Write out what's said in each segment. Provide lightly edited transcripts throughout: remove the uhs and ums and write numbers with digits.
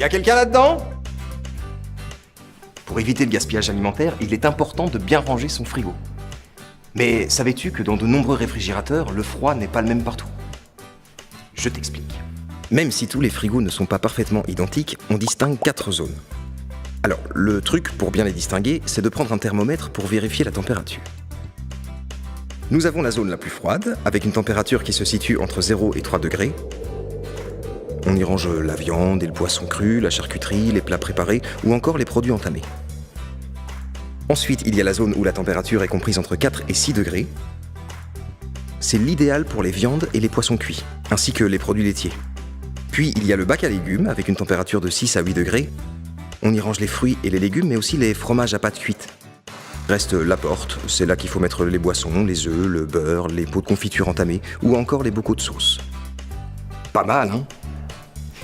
Y a quelqu'un là-dedans? Pour éviter le gaspillage alimentaire, il est important de bien ranger son frigo. Mais savais-tu que dans de nombreux réfrigérateurs, le froid n'est pas le même partout? Je t'explique. Même si tous les frigos ne sont pas parfaitement identiques, on distingue 4 zones. Alors, le truc pour bien les distinguer, c'est de prendre un thermomètre pour vérifier la température. Nous avons la zone la plus froide, avec une température qui se situe entre 0 et 3 degrés. On y range la viande et le poisson cru, la charcuterie, les plats préparés ou encore les produits entamés. Ensuite, il y a la zone où la température est comprise entre 4 et 6 degrés. C'est l'idéal pour les viandes et les poissons cuits, ainsi que les produits laitiers. Puis, il y a le bac à légumes, avec une température de 6 à 8 degrés. On y range les fruits et les légumes, mais aussi les fromages à pâte cuite. Reste la porte, c'est là qu'il faut mettre les boissons, les œufs, le beurre, les pots de confiture entamés, ou encore les bocaux de sauce. Pas mal, hein?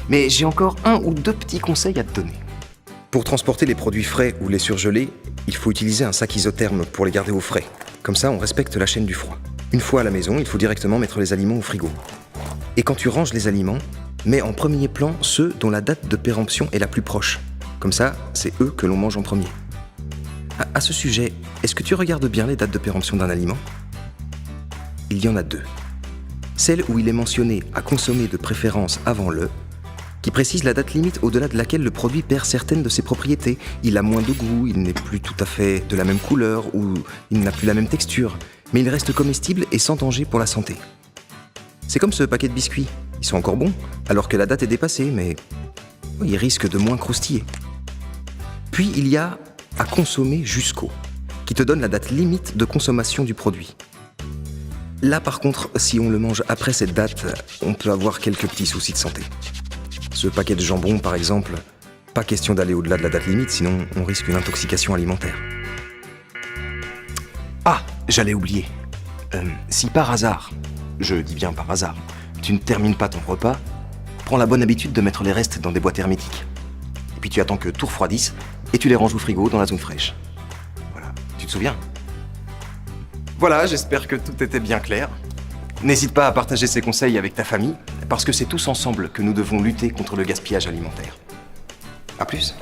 Mais j'ai encore 1 ou 2 petits conseils à te donner. Pour transporter les produits frais ou les surgelés, il faut utiliser un sac isotherme pour les garder au frais. Comme ça, on respecte la chaîne du froid. Une fois à la maison, il faut directement mettre les aliments au frigo. Et quand tu ranges les aliments, mets en premier plan ceux dont la date de péremption est la plus proche. Comme ça, c'est eux que l'on mange en premier. À ce sujet, est-ce que tu regardes bien les dates de péremption d'un aliment? Il y en a 2. Celle où il est mentionné à consommer de préférence avant le, qui précise la date limite au-delà de laquelle le produit perd certaines de ses propriétés. Il a moins de goût, il n'est plus tout à fait de la même couleur ou il n'a plus la même texture, mais il reste comestible et sans danger pour la santé. C'est comme ce paquet de biscuits. Ils sont encore bons, alors que la date est dépassée, mais ils risquent de moins croustiller. Puis il y a à consommer jusqu'au, qui te donne la date limite de consommation du produit. Là par contre, si on le mange après cette date, on peut avoir quelques petits soucis de santé. Ce paquet de jambon par exemple, pas question d'aller au-delà de la date limite, sinon on risque une intoxication alimentaire. Ah, j'allais oublier. Si par hasard, je dis bien par hasard, tu ne termines pas ton repas, prends la bonne habitude de mettre les restes dans des boîtes hermétiques. Et puis tu attends que tout refroidisse et tu les ranges au frigo dans la zone fraîche. Voilà, tu te souviens? Voilà, j'espère que tout était bien clair. N'hésite pas à partager ces conseils avec ta famille, parce que c'est tous ensemble que nous devons lutter contre le gaspillage alimentaire. À plus.